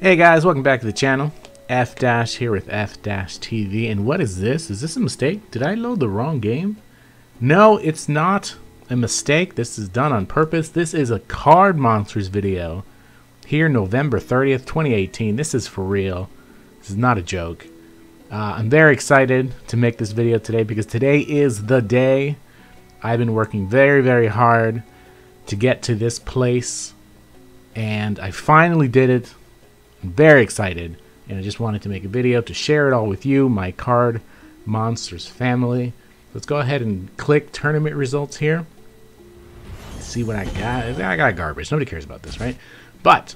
Hey guys, welcome back to the channel. F- here with F-TV. And what is this? Is this a mistake? Did I load the wrong game? No, it's not a mistake. This is done on purpose. This is a Card Monsters video. Here, November 30th, 2018. This is for real. This is not a joke. I'm very excited to make this video today because today is the day. I've been working very, very hard to get to this place. And I finally did it. I'm very excited, and I just wanted to make a video to share it all with you, my Card Monsters family. Let's go ahead and click tournament results here. See what I got. I got garbage. Nobody cares about this, right? But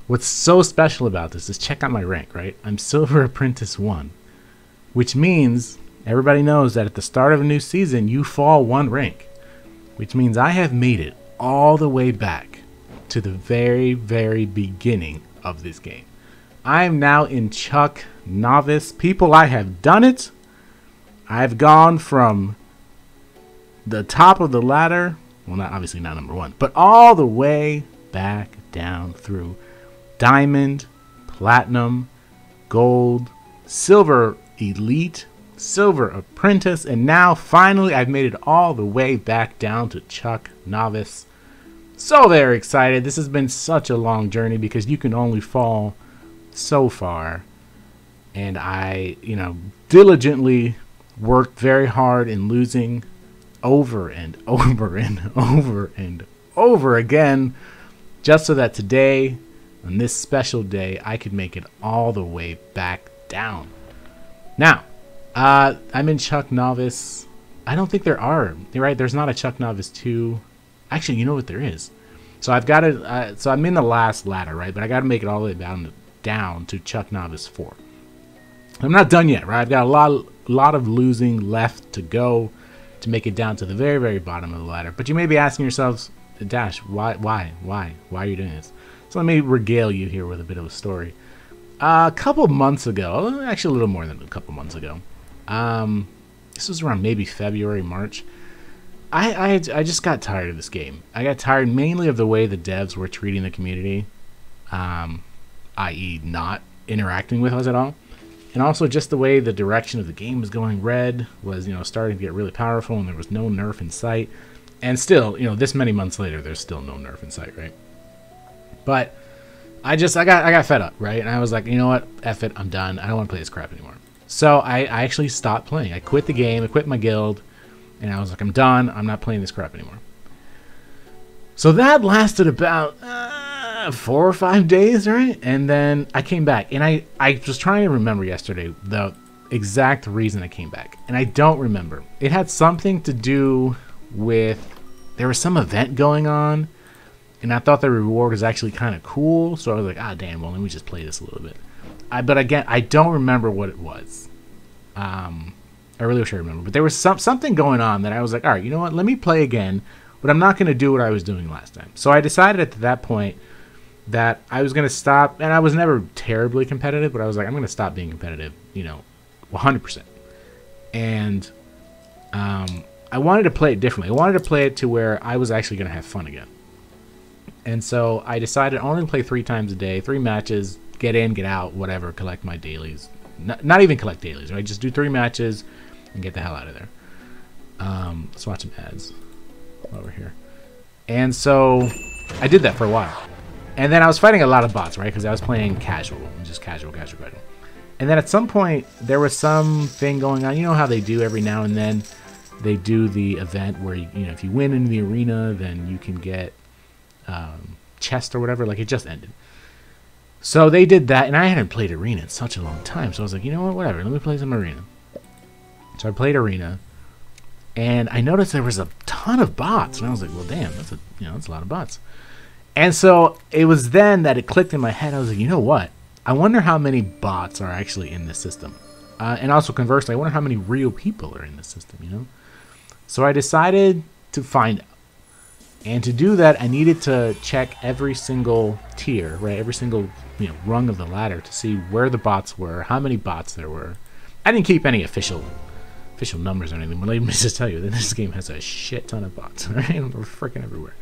what's so special about this is check out my rank, right? I'm Silver Apprentice 1, which means everybody knows that at the start of a new season, you fall one rank, which means I have made it all the way back to the very, very beginning of this game. I am now in Chuck Novice. People, I have done it. I've gone from the top of the ladder, well, not obviously not number one, but all the way back down through Diamond, Platinum, Gold, Silver Elite, Silver Apprentice, and now finally I've made it all the way back down to Chuck Novice. So very excited. This has been such a long journey because you can only fall so far. And I, diligently worked very hard in losing over and over and over and over again just so that today, on this special day, I could make it all the way back down. Now, I'm in Chuck Novice. I don't think there are. You're right, there's not a Chuck Novice 2. Actually, you know what there is. So I've got to. So I'm in the last ladder, right? But I got to make it all the way down to Chuck Novice 4. I'm not done yet, right? I've got a lot of losing left to go to make it down to the very, very bottom of the ladder. But you may be asking yourselves, Dash, why are you doing this? So let me regale you here with a bit of a story. A couple months ago, actually a little more than a couple months ago. This was around maybe February, March. I just got tired of this game. I got tired mainly of the way the devs were treating the community, i.e. not interacting with us at all. And also just the way the direction of the game was going. Red was, starting to get really powerful, and there was no nerf in sight. And still, this many months later, there's still no nerf in sight, right? But I got fed up, right? And I was like, you know what? F it, I'm done. I don't want to play this crap anymore. So I actually stopped playing. I quit the game. I quit my guild. And I was like, I'm done. I'm not playing this crap anymore. So that lasted about 4 or 5 days, right? And then I came back. And I was trying to remember yesterday the exact reason I came back. And I don't remember. It had something to do with... There was some event going on. And I thought the reward was actually kind of cool. So I was like, damn, well, let me just play this a little bit. But again, I don't remember what it was. I really wish I remember, but there was something going on that I was like, all right, you know what? Let me play again, but I'm not going to do what I was doing last time. So I decided at that point that I was going to stop, and I was never terribly competitive, but I was like, I'm going to stop being competitive, 100%. And I wanted to play it differently. I wanted to play it to where I was actually going to have fun again. And so I decided I only play 3 times a day, 3 matches, get in, get out, whatever, collect my dailies. Not even collect dailies, right? Just do 3 matches and get the hell out of there. Let's watch some ads over here. And so I did that for a while. And then I was fighting a lot of bots, right? Because I was playing casual, just casual. And then at some point, there was something going on. You know how they do every now and then? They do the event where, if you win in the arena, then you can get chest or whatever. Like, it just ended. So they did that, and I hadn't played Arena in such a long time. So I was like, you know what, whatever, let me play some Arena. So I played Arena, and I noticed there was a ton of bots. And I was like, well, damn, that's a lot of bots. And so it was then that it clicked in my head. I was like, you know what? I wonder how many bots are actually in this system. And also, conversely, I wonder how many real people are in this system, So I decided to find out. And to do that, I needed to check every single tier, right? Every single rung of the ladder to see where the bots were, how many bots there were. I didn't keep any official numbers or anything, but let me just tell you that this game has a shit ton of bots, right? They're freaking everywhere.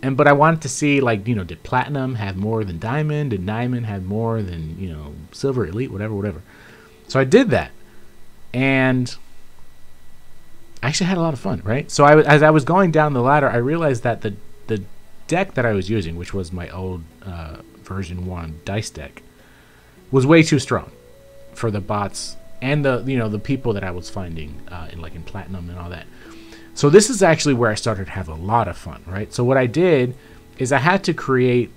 But I wanted to see, like, you know, did platinum have more than diamond? Did diamond have more than, you know, silver, elite, whatever. So I did that, and I actually had a lot of fun, right? So as I was going down the ladder, I realized that the deck that I was using, which was my old version 1 dice deck, was way too strong for the bots and the people that I was finding in platinum and all that. So this is actually where I started to have a lot of fun, right? So what I did is I had to create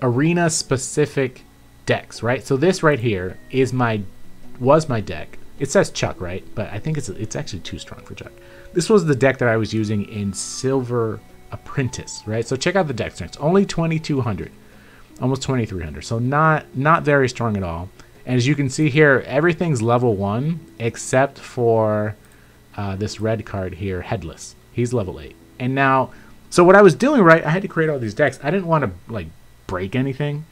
arena specific decks, right? So this right here was my deck. It says Chuck, right? But I think it's actually too strong for Chuck. This was the deck that I was using in Silver Apprentice, right? So check out the deck strength. Only 2,200, almost 2,300. So not very strong at all. And as you can see here, everything's level 1 except for this red card here, Headless. He's level 8. And now, so what I was doing, right, I had to create all these decks. I didn't want to, like, break anything.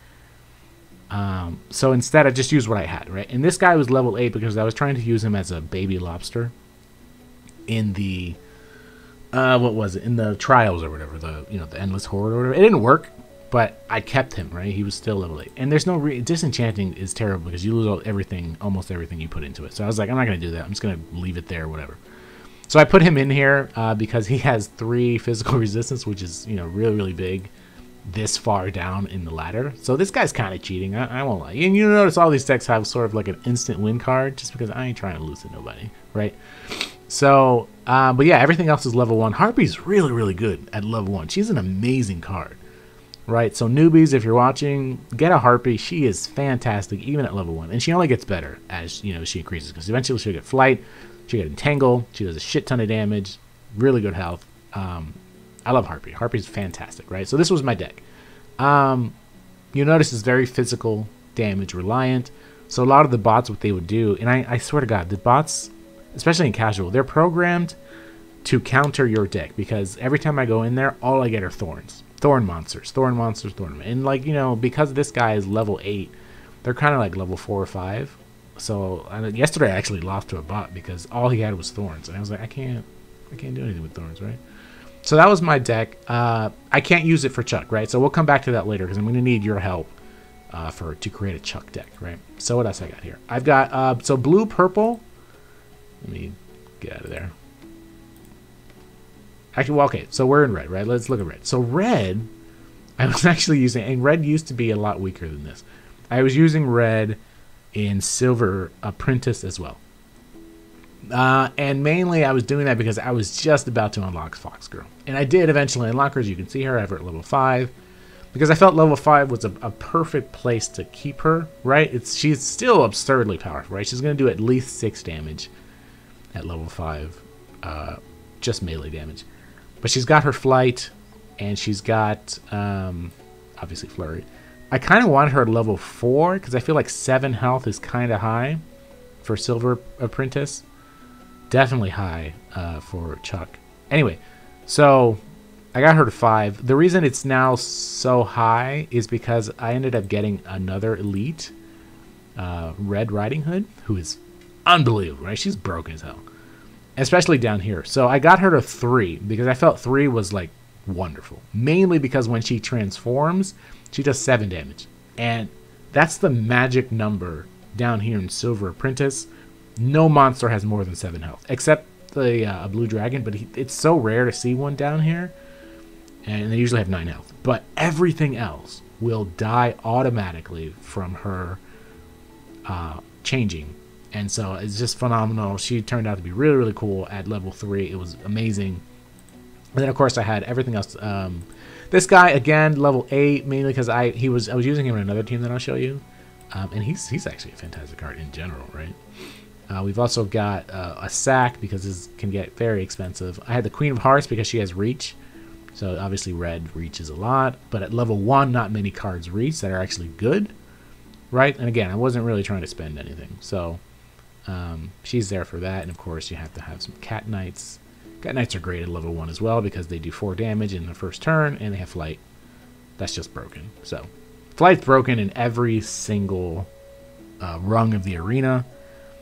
So instead, I just used what I had, right? And this guy was level 8 because I was trying to use him as a baby lobster in the, what was it? In the trials or whatever, the Endless Horde or whatever. It didn't work, but I kept him, right? He was still level 8. And there's no disenchanting is terrible because you lose almost everything you put into it. So I was like, I'm not going to do that. I'm just going to leave it there, whatever. So I put him in here because he has 3 physical resistance, which is, really, really big this far down in the ladder. So this guy's kind of cheating. I won't lie. And you notice all these decks have sort of like an instant win card just because I ain't trying to lose to nobody, right? So, but yeah, everything else is level 1. Harpy's really, really good at level 1. She's an amazing card, right? So newbies, if you're watching, get a Harpy. She is fantastic even at level 1. And she only gets better as, she increases because eventually she'll get Flight. She'll get Entangle. She does a shit ton of damage. Really good health. I love Harpy. Harpy's fantastic, right? So this was my deck. You'll notice it's very physical damage reliant. So a lot of the bots, what they would do, and I swear to God, the bots, especially in casual, they're programmed to counter your deck because every time I go in there, all I get are thorns. Thorn monsters. And because this guy is level 8, they're kind of like level 4 or 5. So yesterday I actually lost to a bot because all he had was thorns. And I was like, I can't do anything with thorns, right? So that was my deck. I can't use it for Chuck, right? So we'll come back to that later because I'm going to need your help to create a Chuck deck, right? So what else I got here? I've got, so blue, purple. Let me get out of there. Actually, well, okay, so we're in red, right? Let's look at red. So red, I was actually using, and red used to be a lot weaker than this. I was using red in Silver Apprentice as well. And mainly I was doing that because I was just about to unlock Foxgirl. And I did eventually unlock her, as you can see her, I have her at level 5. Because I felt level 5 was a perfect place to keep her, right? She's still absurdly powerful, right? She's going to do at least 6 damage at level 5. Just melee damage. But she's got her Flight, and she's got, obviously, Flurry. I kind of wanted her at level 4, because I feel like 7 health is kind of high for Silver Apprentice. Definitely high for Chuck. Anyway, so I got her to 5. The reason it's now so high is because I ended up getting another elite, Red Riding Hood, who is unbelievable, right? She's broken as hell. Especially down here. So I got her to 3 because I felt 3 was like wonderful. Mainly because when she transforms, she does 7 damage. And that's the magic number down here in Silver Apprentice. No monster has more than 7 health, except the Blue Dragon, but it's so rare to see one down here, and they usually have 9 health. But everything else will die automatically from her changing, and so it's just phenomenal. She turned out to be really, really cool at level 3. It was amazing. And then, of course, I had everything else. This guy, again, level 8, mainly because I was using him in another team that I'll show you, and he's actually a fantastic card in general, right? We've also got a sack because this can get very expensive. I had the Queen of Hearts because she has reach. So obviously red reaches a lot. But at level 1, not many cards reach that are actually good. Right? And again, I wasn't really trying to spend anything. So she's there for that. And of course you have to have some Cat Knights. Cat Knights are great at level 1 as well because they do 4 damage in the first turn. And they have Flight. That's just broken. So Flight's broken in every single rung of the arena.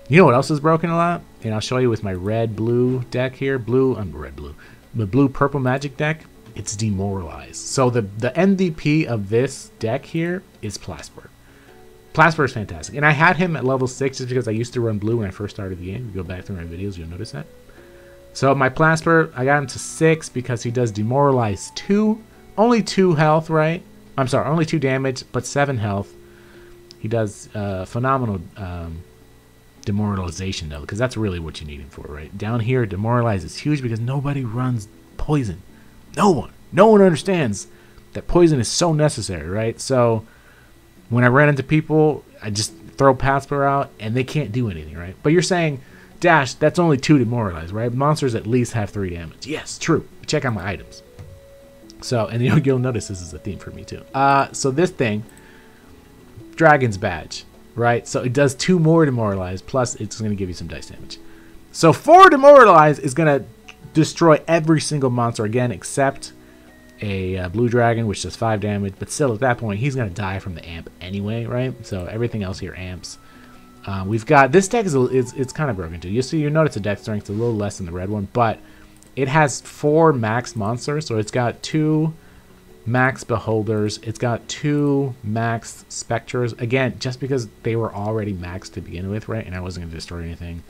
You know what else is broken a lot? And I'll show you with my red-blue deck here. The blue-purple magic deck. it's demoralized. So the MVP of this deck here is Plasper. Plasper is fantastic. And I had him at level 6 just because I used to run blue when I first started the game. If you go back through my videos, you'll notice that. So my Plasper, I got him to 6 because he does demoralize 2. Only 2 health, right? I'm sorry, only 2 damage, but 7 health. He does phenomenal demoralization, though, because that's really what you need him for, right? Down here, demoralize is huge because nobody runs poison. No one understands that poison is so necessary, right? So when I ran into people, I just throw Plasper out and they can't do anything, right? But you're saying, Dash, that's only 2 demoralize, right? Monsters at least have 3 damage. Yes, true. Check out my items. So, and you'll notice this is a theme for me too. So this thing, Dragon's Badge, right? So it does 2 more demoralize, plus it's going to give you some dice damage. So 4 demoralize is going to destroy every single monster again, except a blue dragon, which does 5 damage. But still, at that point, he's going to die from the amp anyway, right? So everything else here amps. We've got this deck it's kind of broken too. You notice the deck strength is a little less than the red one, but it has 4 max monsters, so it's got 2 max beholders. It's got 2 max specters. Again, just because they were already maxed to begin with, right? And I wasn't going to destroy anything.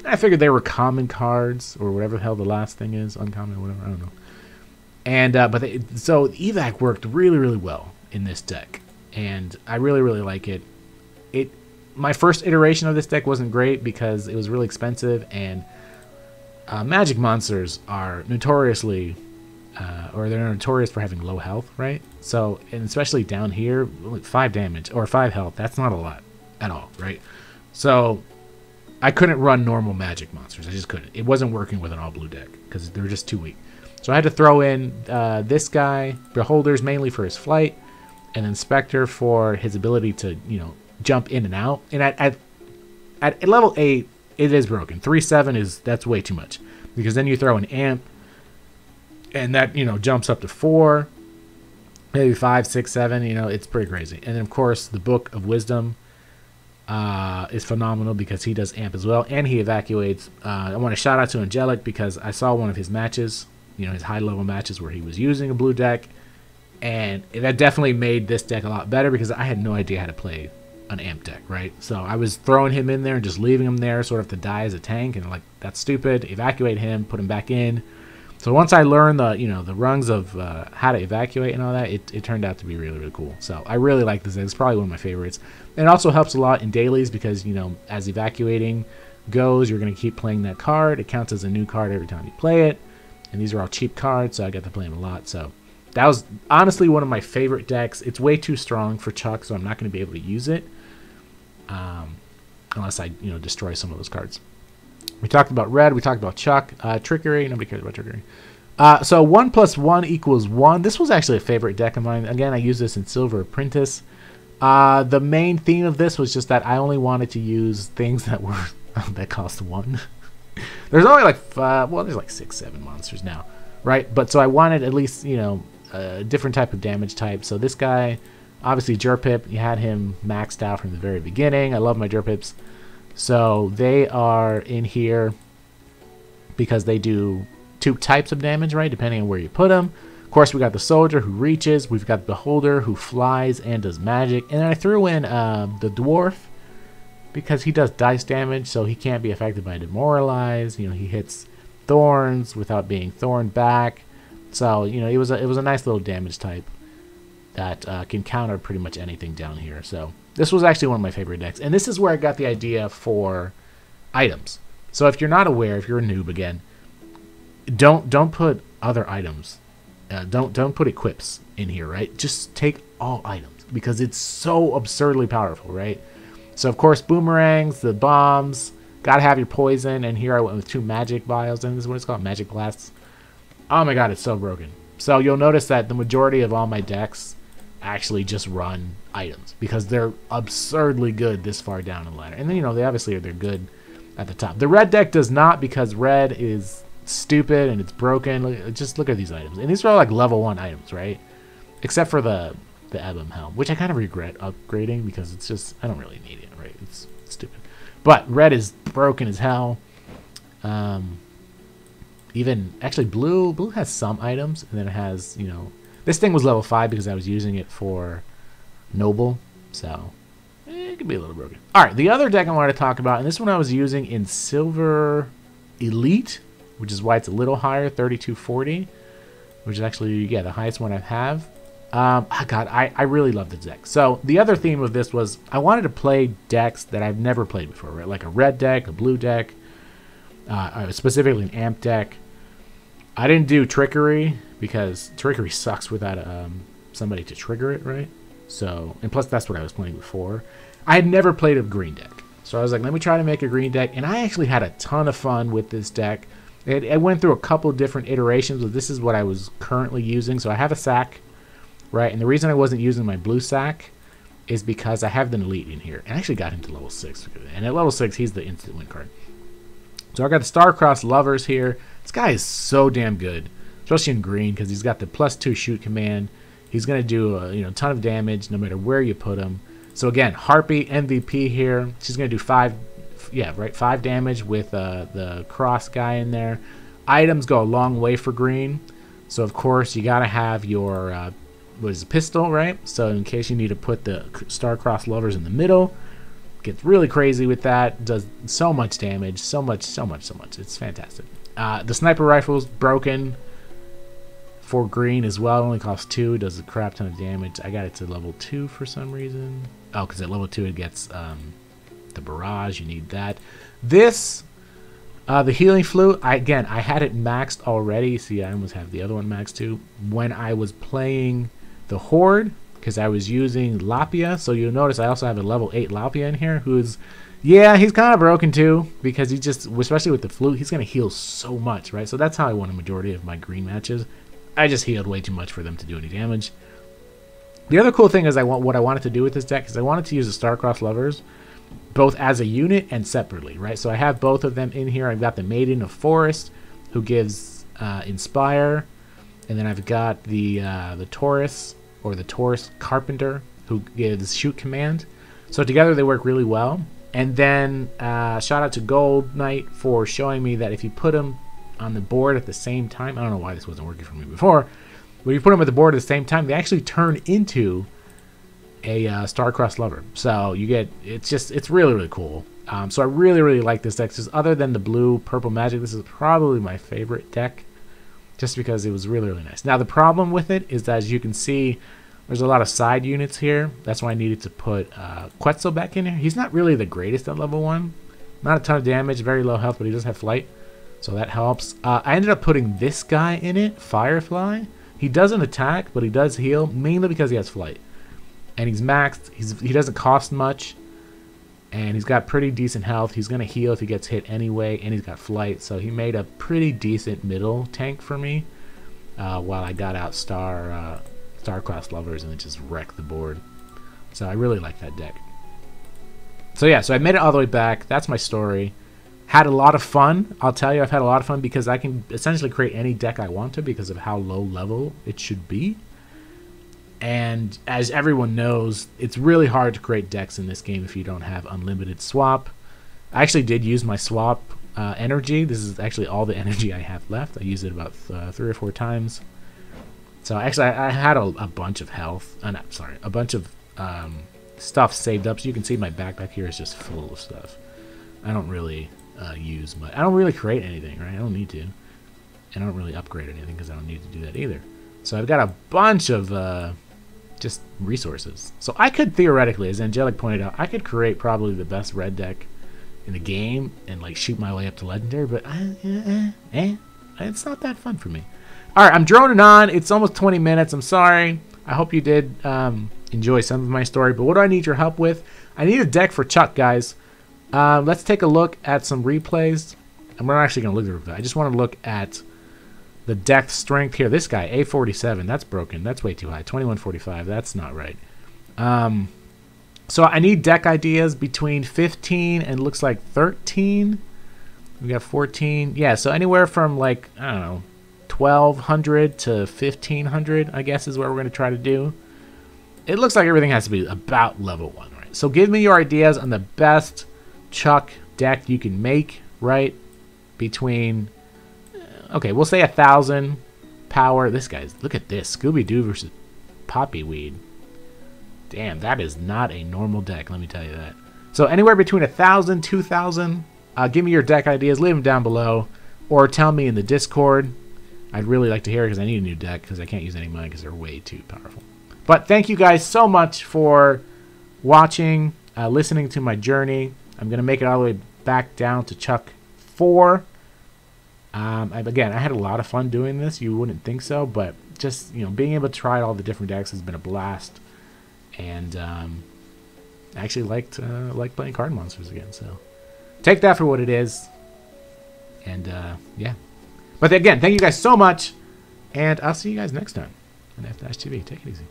I figured they were common cards, or whatever the hell the last thing is, uncommon, whatever, I don't know. And so evac worked really, really well in this deck, and I really, really like it. My first iteration of this deck wasn't great because it was really expensive, and magic monsters are notoriously, or they're notorious for having low health, right? So, and especially down here, 5 damage or 5 health, that's not a lot at all, right? So I couldn't run normal magic monsters. I just couldn't. It wasn't working with an all blue deck because they were just too weak. So I had to throw in this guy, Beholders, mainly for his flight, and then Spectre for his ability to, jump in and out. And at level 8, it is broken. 3/7 that's way too much, because then you throw an amp, and that jumps up to 4, maybe 5, 6, 7. It's pretty crazy. And then of course the Book of Wisdom is phenomenal because he does amp as well, and he evacuates. I want to shout out to Angelic because I saw one of his matches, his high level matches where he was using a blue deck, and that definitely made this deck a lot better because I had no idea how to play an amp deck, right? So I was throwing him in there and just leaving him there sort of to die as a tank, and like, that's stupid. Evacuate him, put him back in. So once I learned the rungs of how to evacuate and all that, it turned out to be really, really cool. So I really like this deck. It's probably one of my favorites. And it also helps a lot in dailies because, as evacuating goes, you're going to keep playing that card. It counts as a new card every time you play it. And these are all cheap cards, so I got to play them a lot. So that was honestly one of my favorite decks. It's way too strong for Chuck, so I'm not going to be able to use it. Unless I, destroy some of those cards. We talked about red. We talked about Chuck. Trickery. Nobody cares about trickery. So 1 + 1 = 1. This was actually a favorite deck of mine. Again, I used this in Silver Apprentice. The main theme of this was just that I only wanted to use things that were that cost 1. There's only there's like 6, 7 monsters now, right? But so I wanted at least a different type of damage type. So this guy, obviously Jerpip, you had him maxed out from the very beginning. I love my Jerpips. So they are in here because they do 2 types of damage, right? Depending on where you put them. Of course, we got the Soldier who reaches. We've got the Beholder who flies and does magic. And then I threw in the Dwarf because he does dice damage, so he can't be affected by Demoralize. He hits thorns without being thorned back. So it was a nice little damage type that can counter pretty much anything down here. So this was actually one of my favorite decks, and this is where I got the idea for items. So if you're not aware, if you're a noob again, don't put other items. Don't put equips in here, right? Just take all items because it's so absurdly powerful, right? So of course, boomerangs, the bombs, gotta have your poison, and here I went with 2 magic vials, and this is what it's called, magic blasts. Oh my god, it's so broken. So you'll notice that the majority of all my decks actually just run items because they're absurdly good this far down the ladder. And then they're good at the top. The red deck does not because red is stupid and it's broken. Just look at these items, and these are all like level 1 items, right? Except for the Ebon Helm, which I kind of regret upgrading because it's just, I don't really need it, right? It's stupid. But red is broken as hell. even actually blue has some items, and then it has, you know, this thing was level 5 because I was using it for noble, so it could be a little broken. All right, the other deck I wanted to talk about, and this one I was using in Silver Elite, which is why it's a little higher, 3240, which is actually, yeah, the highest one I have. God, I really love this deck. So the other theme of this was I wanted to play decks that I've never played before, right? Like a red deck, a blue deck, specifically an amp deck. I didn't do Trickery because Trickery sucks without somebody to trigger it, right? So, and plus that's what I was playing before. I had never played a green deck. So I was like, let me try to make a green deck. And I actually had a ton of fun with this deck. It went through a couple different iterations, but this is what I was currently using. So I have a sack, right? And the reason I wasn't using my blue sack is because I have the Elite in here. And I actually got him to level 6. And at level 6, he's the instant win card. So I got the Star-Crossed Lovers here. This guy is so damn good, especially in green, because he's got the +2 shoot command. He's going to do a ton of damage no matter where you put him. So again, Harpy MVP here. She's going to do 5 damage with the cross guy in there. Items go a long way for green. So of course you got to have your pistol, right? So in case you need to put the Star-Crossed Lovers in the middle. Gets really crazy with that. Does so much damage. So much. It's fantastic. The sniper rifle's broken for green as well. It only costs 2. Does a crap ton of damage. I got it to level 2 for some reason. Oh, because at level 2 it gets the barrage. You need that. This, the healing flute, I had it maxed already. See, I almost have the other one maxed too. When I was playing the Horde, because I was using Lapia. So you'll notice I also have a level 8 Lapia in here, who's, yeah, he's kind of broken too, because he just, especially with the flute, he's going to heal so much, right? So that's how I won a majority of my green matches. I just healed way too much for them to do any damage. The other cool thing is what I wanted to do with this deck is I wanted to use the Star-Crossed Lovers both as a unit and separately, right? So I have both of them in here. I've got the Maiden of Forest, who gives Inspire, and then I've got the Taurus, or the Taurus Carpenter, who gives Shoot Command. So together they work really well. And then shout out to Gold Knight for showing me that if you put them on the board at the same time, I don't know why this wasn't working for me before, but if you put them at the board at the same time, they actually turn into a Star-Crossed Lover. So you get, it's really, really cool. So I really, really like this deck. Just other than the blue purple magic, this is probably my favorite deck, just because it was really, really nice. Now the problem with it is that, as you can see, there's a lot of side units here. That's why I needed to put Quetzal back in here. He's not really the greatest at level 1. Not a ton of damage, very low health, but he does have flight, so that helps. I ended up putting this guy in it, Firefly. He doesn't attack, but he does heal, mainly because he has flight. And he's maxed. He doesn't cost much, and he's got pretty decent health. He's going to heal if he gets hit anyway, and he's got flight, so he made a pretty decent middle tank for me while I got out Star-Crossed Lovers and it just wrecked the board. So I really like that deck. So yeah, so I made it all the way back. That's my story. Had a lot of fun. I'll tell you, I've had a lot of fun because I can essentially create any deck I want to because of how low level it should be. And as everyone knows, it's really hard to create decks in this game if you don't have unlimited swap. I actually did use my swap energy. This is actually all the energy I have left. I used it about 3 or 4 times. So actually, I had a bunch of health. A bunch of stuff saved up. So you can see my backpack here is just full of stuff. I don't really use much. I don't really create anything, right? I don't need to. And I don't really upgrade anything because I don't need to do that either. So I've got a bunch of just resources. So I could theoretically, as Angelic pointed out, I could create probably the best red deck in the game and like shoot my way up to legendary, but it's not that fun for me. All right, I'm droning on. It's almost 20 minutes. I'm sorry. I hope you did enjoy some of my story, but what do I need your help with? I need a deck for Chuck, guys. Let's take a look at some replays. I'm not actually going to look at it. I just want to look at the deck strength here. This guy, A47, that's broken. That's way too high. 2145, that's not right. So I need deck ideas between 15 and looks like 13. We got 14. Yeah, so anywhere from like, I don't know, 1200 to 1500, I guess, is what we're going to try to do. It looks like everything has to be about level 1, right? So give me your ideas on the best Chuck deck you can make, right? Between Okay, we'll say 1,000 power. This guy's, look at this. Scooby-Doo versus Poppy Weed. Damn, that is not a normal deck, let me tell you that. So anywhere between 1,000, 2,000, give me your deck ideas. Leave them down below. Or tell me in the Discord. I'd really like to hear it because I need a new deck because I can't use any of mine because they're way too powerful. But thank you guys so much for watching, listening to my journey. I'm going to make it all the way back down to Chuck 4. Again, I had a lot of fun doing this. You wouldn't think so, but just, you know, being able to try all the different decks has been a blast. And I actually liked playing Card Monsters again. So take that for what it is. And yeah. But again, thank you guys so much. And I'll see you guys next time on F-TV. Take it easy.